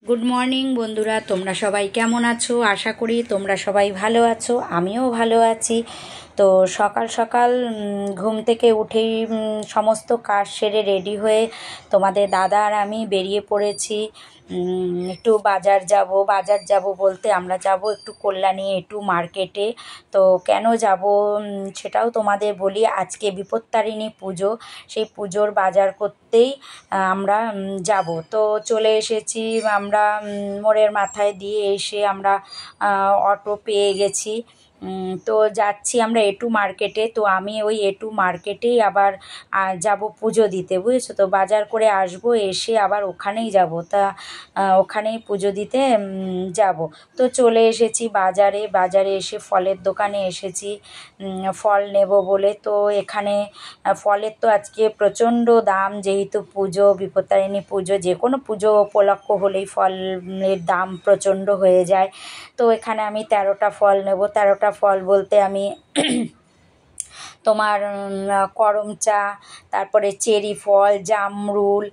Good morning বন্ধুরা, তোমরা সবাই কেমন আছো? আশা করি তোমরা সবাই ভালো আছো, আমিও ভালো আছি। তো সকাল সকাল ঘুম থেকে উঠেই সমস্ত কাজ সেরে রেডি হয়ে তোমাদের দাদা আর আমি বেরিয়ে পড়েছি। একটু বাজার যাব বলতে আমরা যাব একটু কল্যাণী একটু মার্কেটে। তো কেন যাব সেটাও তোমাদের বলি। আজকে বিপত্তারিণী পুজো, সেই পুজোর বাজার করতেই আমরা যাব। তো চলে এসেছি আমরা মোড়ের মাথায় দিয়ে এসে আমরা অটো পেয়ে গেছি। তো যাচ্ছি আমরা এটু মার্কেটে। তো আমি ওই এটু মার্কেটেই আবার যাব পুজো দিতে, বুঝেছো তো। বাজার করে আসবো, এসে আবার ওখানেই যাব, তা ওখানেই পুজো দিতে যাব। তো চলে এসেছি বাজারে এসে ফলের দোকানে এসেছি ফল নেব বলে। তো এখানে ফলের তো আজকে প্রচণ্ড দাম, যেহেতু পুজো, বিপত্তারিণী পুজো, যে কোনো পুজো উপলক্ষ হলেই ফলের দাম প্রচণ্ড হয়ে যায়। তো এখানে আমি 13টা ফল নেব। 13টা ফল বলতে আমি তোমার করমচা, তারপরে চেরি ফল, জামরুল,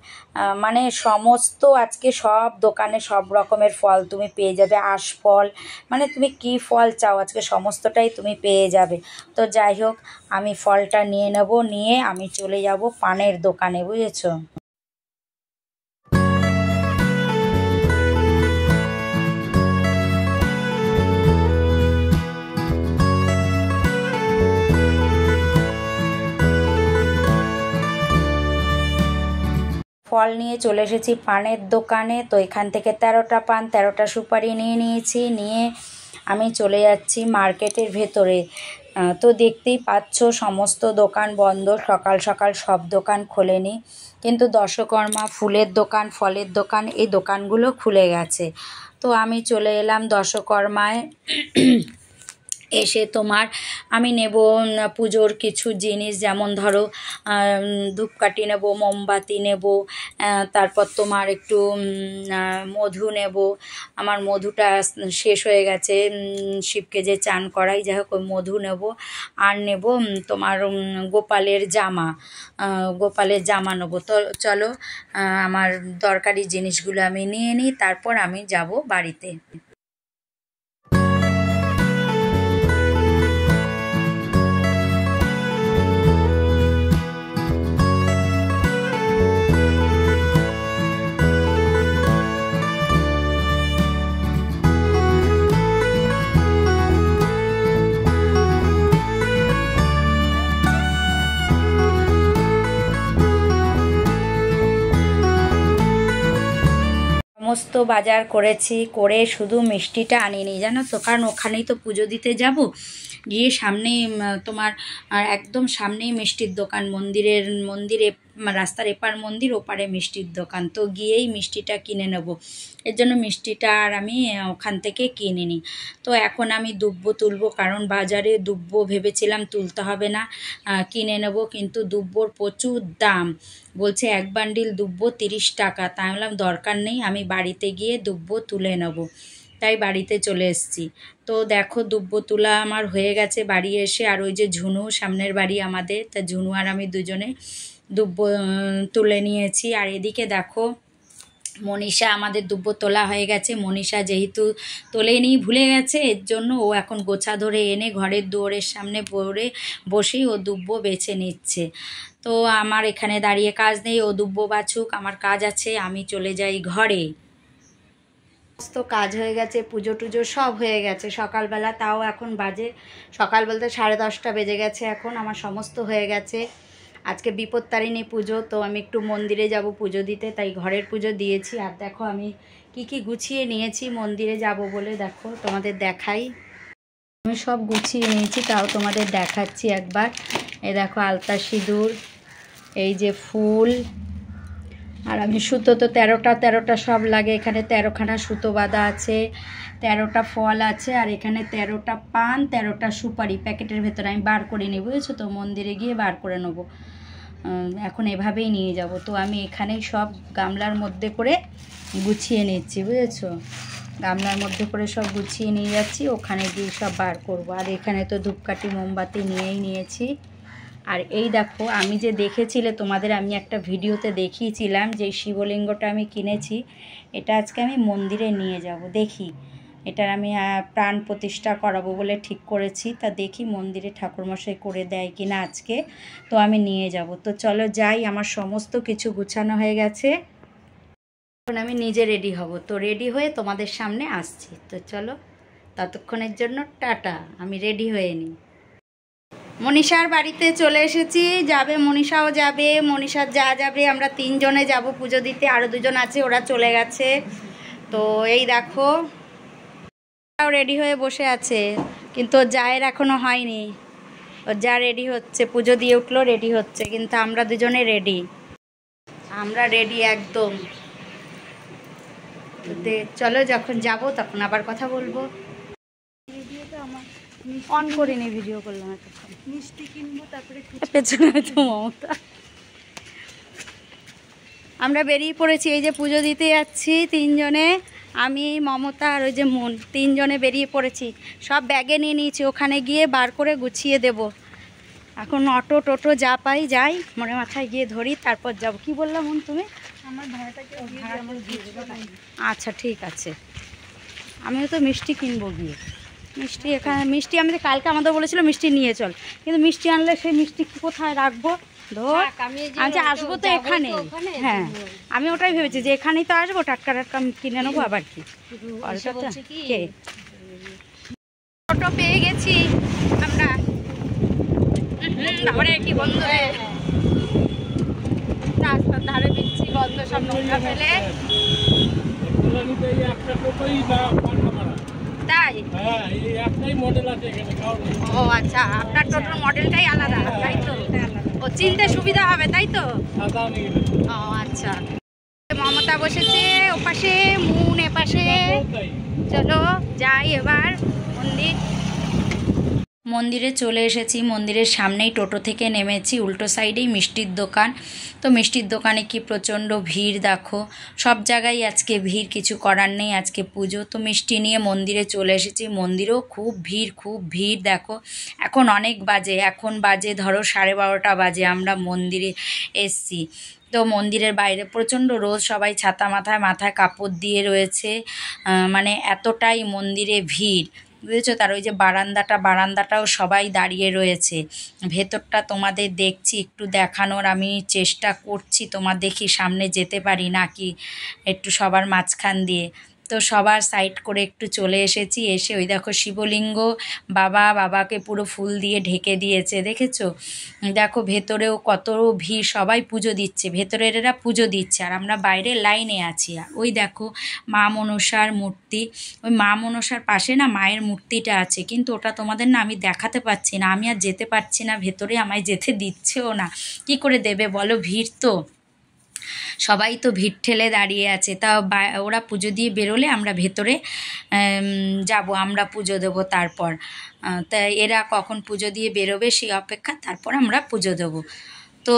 মানে সমস্ত আজকে সব দোকানে সব রকমের ফল তুমি পেয়ে যাবে। আশফল, মানে তুমি কি ফল চাও আজকে সমস্তটাই তুমি পেয়ে যাবে। তো যাই হোক, আমি ফলটা নিয়ে নেব, নিয়ে আমি চলে যাব পানের দোকানে, বুঝেছো। ফল নিয়ে চলে এসেছি পানের দোকানে। তো এখান থেকে 13টা পান, 13টা সুপারি নিয়ে নিয়েছি, নিয়ে আমি চলে যাচ্ছি মার্কেটের ভেতরে। তো দেখতেই পাচ্ছ সমস্ত দোকান বন্ধ, সকাল সকাল সব দোকান খোলেনি, কিন্তু দশকর্মা, ফুলের দোকান, ফলের দোকান, এই দোকানগুলো খুলে গেছে। তো আমি চলে এলাম দশকর্মায়। এসে তোমার আমি নেব পুজোর কিছু জিনিস, যেমন ধরো ধূপকাঠি নেব, মোমবাতি নেব, তারপর তোমার একটু মধু নেব। আমার মধুটা শেষ হয়ে গেছে, শিবকে যে চান করাই, যাই হোক ওই মধু নেব। আর নেব তোমার গোপালের জামা নেব। তো চলো আমার দরকারি জিনিসগুলো আমি নিয়ে নিই, তারপর আমি যাব বাড়িতে। সমস্ত বাজার করেছি, করে শুধু মিষ্টিটা আনিনি, জানো তো, কারণ ওখানেই তো পুজো দিতে যাব। গিয়ে সামনেই তোমার একদম সামনেই মিষ্টির দোকান, মন্দিরে রাস্তার এপার মন্দির, ওপারে মিষ্টির দোকান। তো গিয়েই মিষ্টিটা কিনে নেব, এর জন্য মিষ্টিটা আর আমি ওখান থেকে কিনে নিই। তো এখন আমি দুব্বো তুলবো, কারণ বাজারে দুব্বো ভেবেছিলাম তুলতে হবে না, কিনে নেব, কিন্তু দুব্বোর প্রচুর দাম। বলছে এক বান্ডিল দুব্বো 30 টাকা। তাই বললাম দরকার নেই, আমি বাড়িতে গিয়ে দুব্বো তুলে নেব। তাই বাড়িতে চলে এসেছি। তো দেখো দুব্বো তুলা আমার হয়ে গেছে বাড়ি এসে। আর ওই যে ঝুনু, সামনের বাড়ি আমাদের, তা ঝুনু আর আমি দুজনে দুব্বো তুলে নিয়েছি। আর এদিকে দেখো মনীষা, আমাদের দুব্বো তোলা হয়ে গেছে। মনীষা যেহেতু তোলেনি, ভুলে গেছে, এর জন্য ও এখন গোছা ধরে এনে ঘরের দুয়ারের সামনে বসেই ও দুব্বো বেছে নিচ্ছে। তো আমার এখানে দাঁড়িয়ে কাজ নেই, ও দুব্বো বাছুক, আমার কাজ আছে, আমি চলে যাই ঘরে। সমস্ত কাজ হয়ে গেছে, পুজো টুজো সব হয়ে গেছে সকালবেলা। তাও এখন বাজে, সকাল বলতে 10:30 বেজে গেছে এখন, আমার সমস্ত হয়ে গেছে। আজকে বিপত্তারিণী পুজো, তো আমি একটু মন্দিরে যাব পুজো দিতে, তাই ঘরের পুজো দিয়েছি। আর দেখো আমি কি গুছিয়ে নিয়েছি মন্দিরে যাব বলে, দেখো তোমাদের দেখাই। আমি সব গুছিয়ে নিয়েছি, তাও তোমাদের দেখাচ্ছি একবার। এই দেখো আলতা সিঁদুর, এই যে ফুল, আর আমি সুতো তো 13টা সব লাগে। এখানে 13খানা সুতো বাঁধা আছে, 13টা ফল আছে, আর এখানে 13টা পান, 13টা সুপারি প্যাকেটের ভেতরে আমি বার করে নেব, বুঝেছো তো। মন্দিরে গিয়ে বার করে নেবো, এখন এভাবেই নিয়ে যাব। তো আমি এখানেই সব গামলার মধ্যে করে গুছিয়ে নিচ্ছি, বুঝেছো। গামলার মধ্যে করে সব গুছিয়ে নিয়ে যাচ্ছি, ওখানে গিয়ে সব বার করব। আর এখানে তো ধূপকাঠি মোমবাতি নিয়েই নিয়েছি। আর এই দেখো, আমি যে দেখেছিলে তোমাদের, আমি একটা ভিডিওতে দেখিয়েছিলাম যে শিবলিঙ্গটা আমি কিনেছি, এটা আজকে আমি মন্দিরে নিয়ে যাব। দেখি, এটার আমি প্রাণ প্রতিষ্ঠা করাবো বলে ঠিক করেছি। তা দেখি মন্দিরে ঠাকুরমশাই করে দেয় কি না আজকে, তো আমি নিয়ে যাব। তো চলো যাই, আমার সমস্ত কিছু গুছানো হয়ে গেছে, এখন আমি নিজে রেডি হব। তো রেডি হয়ে তোমাদের সামনে আসছি। তো চলো, ততক্ষণের জন্য টাটা, আমি রেডি হয়ে নিই। মনীষার বাড়িতে চলে এসেছি, যাবে মনীষাও যাবে, মনীষার যা যাবে, আমরা 3 জনে যাব পুজো দিতে। আরও 2 জন আছে, ওরা চলে গেছে। তো এই দেখো, ওরাও রেডি হয়ে বসে আছে, কিন্তু ওর জায়ের এখনও হয়নি। ওর যা রেডি হচ্ছে, পুজো দিয়ে উঠলো রেডি হচ্ছে, কিন্তু আমরা 2 জনে রেডি, আমরা রেডি একদম। চলো, যখন যাব তখন আবার কথা বলবো। অন করিনি, ভিডিও করলাম এতক্ষণ। মিষ্টি কিনবো, তারপরে পেছনে তো মমতা। আমরা বেরিয়ে পড়েছি, এই যে পুজো দিতে যাচ্ছি 3 জনে, আমি, মমতা আর ওই যে মন, 3 জনে বেরিয়ে পড়েছি। সব ব্যাগে নিয়ে নিয়েছি, ওখানে গিয়ে বার করে গুছিয়ে দেব। এখন অটো টোটো যা পাই যাই, মনে মাথায় গিয়ে ধরি, তারপর যাব। কি বললাম মন তুমি? আমার ভাড়াটাকে আচ্ছা ঠিক আছে, আমিও তো মিষ্টি কিনবো গিয়ে। মিষ্টি এখানে, মিষ্টি আমাদের কালকে আমাদের বলেছিল মিষ্টি নিয়ে চল, কিন্তু মিষ্টি আনলে সেই মিষ্টি কোথায় রাখবো? ধর, আমি যে আসবো তো এখানে, হ্যাঁ আমি ওটাই ভেবেছি যে এখানেই তো আসবো, টাটকা টাটকা কিনে নেবো। আবার কি অটো পেয়ে গেছি আমরা, তারপরে কি বন্ধ, রাস্তার ধারে দিচ্ছি গন্ধ, সব নোংরা ফেলে। তাই? ও আচ্ছা, আপনার টোটোর মডেলটাই আলাদা, তাই তো? ও চিনতে সুবিধা হবে, তাই তো? ও আচ্ছা। মমতা বসেছে ওপাশে, মুন এপাশে। চলো যাই এবার মন্দিরে চলে এসেছি। মন্দিরের সামনেই টোটো থেকে নেমেছি, উল্টো সাইডেই মিষ্টির দোকান। তো মিষ্টির দোকানে কি প্রচণ্ড ভিড় দেখো, সব জায়গায় আজকে ভিড়, কিছু করার নেই, আজকে পুজো। তো মিষ্টি নিয়ে মন্দিরে চলে এসেছি, মন্দিরেও খুব ভিড় দেখো। এখন অনেক বাজে, এখন বাজে ধরো 12:30 বাজে, আমরা মন্দিরে এসছি। তো মন্দিরের বাইরে প্রচণ্ড রোদ, সবাই ছাতা মাথায় কাপড় দিয়ে রয়েছে, মানে এতটাই মন্দিরে ভিড়, বুঝেছো? তার ওই যে বারান্দাটাও সবাই দাঁড়িয়ে রয়েছে। ভেতরটা তোমাদের দেখছি, একটু দেখানোর আমি চেষ্টা করছি, তোমার দেখি সামনে যেতে পারি নাকি একটু সবার মাঝখান দিয়ে। তো সবার সাইড করে একটু চলে এসেছি, এসে ওই দেখো শিবলিঙ্গ, বাবাকে পুরো ফুল দিয়ে ঢেকে দিয়েছে, দেখেছো? দেখো ভেতরেও কত ভিড়, সবাই পুজো দিচ্ছে, ভেতরের এরা পুজো দিচ্ছে, আর আমরা বাইরে লাইনে আছি। ওই দেখো মা মনসার মূর্তি, ওই মা মনসার পাশে না মায়ের মূর্তিটা আছে, কিন্তু ওটা তোমাদের না আমি দেখাতে পারছি না, আমি আর যেতে পারছি না ভেতরে, আমায় যেতে দিচ্ছেও না। কি করে দেবে বলো, ভিড় তো, সবাই তো ভিড় ঠেলে দাঁড়িয়ে আছে। তা ওরা পুজো দিয়ে বেরোলে আমরা ভেতরে যাব, আমরা পুজো দেবো তারপর। তা এরা কখন পুজো দিয়ে বেরোবে সেই অপেক্ষা, তারপর আমরা পুজো দেবো। তো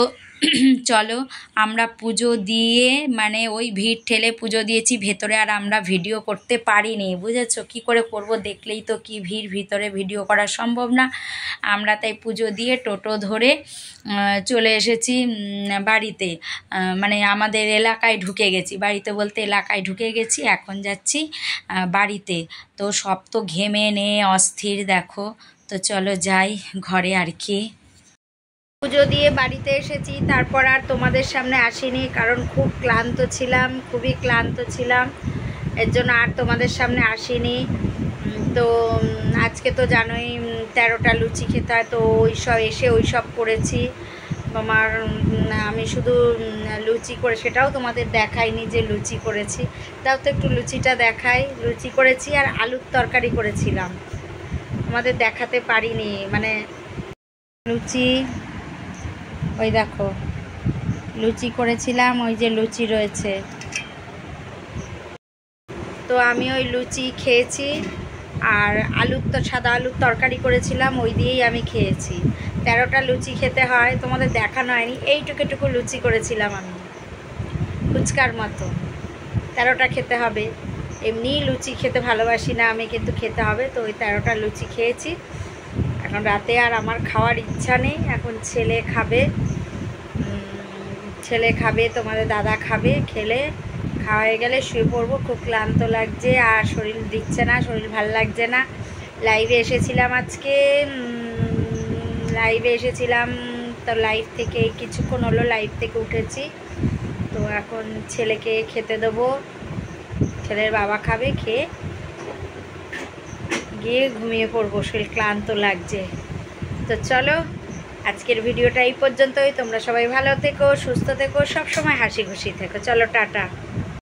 চলো, আমরা পুজো দিয়ে, মানে ওই ভিড় ঠেলে পুজো দিয়েছি ভেতরে, আর আমরা ভিডিও করতে পারিনি, বুঝেছো? কি করে করব, দেখলেই তো কি ভিড়, ভিতরে ভিডিও করা সম্ভব না। আমরা তাই পুজো দিয়ে টোটো ধরে চলে এসেছি বাড়িতে, মানে আমাদের এলাকায় ঢুকে গেছি, বাড়িতে বলতে এলাকায় ঢুকে গেছি, এখন যাচ্ছি বাড়িতে। তো সব তো ঘেমে নে অস্থির দেখো। তো চলো যাই ঘরে আর কি। পুজো দিয়ে বাড়িতে এসেছি, তারপর আর তোমাদের সামনে আসিনি, কারণ খুবই ক্লান্ত ছিলাম, এর জন্য আর তোমাদের সামনে আসিনি। তো আজকে তো জানোই 13টা লুচি খেতে হয়, তো ওইসব করেছি তোমার। আমি শুধু লুচি করে, সেটাও তোমাদের দেখাইনি যে লুচি করেছি, তাও তো একটু লুচিটা দেখাই। লুচি করেছি আর আলুর তরকারি করেছিলাম, তোমাদের দেখাতে পারিনি। মানে লুচি, ওই দেখো লুচি করেছিলাম, ওই যে লুচি রয়েছে। তো আমি ওই লুচি খেয়েছি, আর সাদা আলুর তরকারি করেছিলাম, ওই দিয়েই আমি খেয়েছি। 13টা লুচি খেতে হয়, তোমাদের দেখানো হয়নি, এইটুকু লুচি করেছিলাম আমি, ফুচকার মতো। 13টা খেতে হবে, এমনি লুচি খেতে ভালোবাসি না আমি, কিন্তু খেতে হবে। তো ওই 13টা লুচি খেয়েছি, এখন রাতে আর আমার খাওয়ার ইচ্ছা নেই, এখন ছেলে খাবে, তোমাদের দাদা খাবে, খেলে খাওয়া হয়ে গেলে শুয়ে পড়বো। খুব ক্লান্ত লাগছে আর শরীর দিচ্ছে না, শরীর ভাল লাগছে না। লাইভে এসেছিলাম আজকে, তো লাইভ থেকে কিছুক্ষণ হলো লাইভ থেকে উঠেছি। তো এখন ছেলেকে খেতে দেবো, ছেলের বাবা খাবে, খেয়ে গিয়ে ঘুমিয়ে পড়বো, শরীর ক্লান্ত লাগছে। তো চলো আজকের ভিডিওটা এই পর্যন্তই। তোমরা সবাই ভালো থেকো, সুস্থ থেকো, সবসময় হাসি খুশি থেকো। চলো টাটা।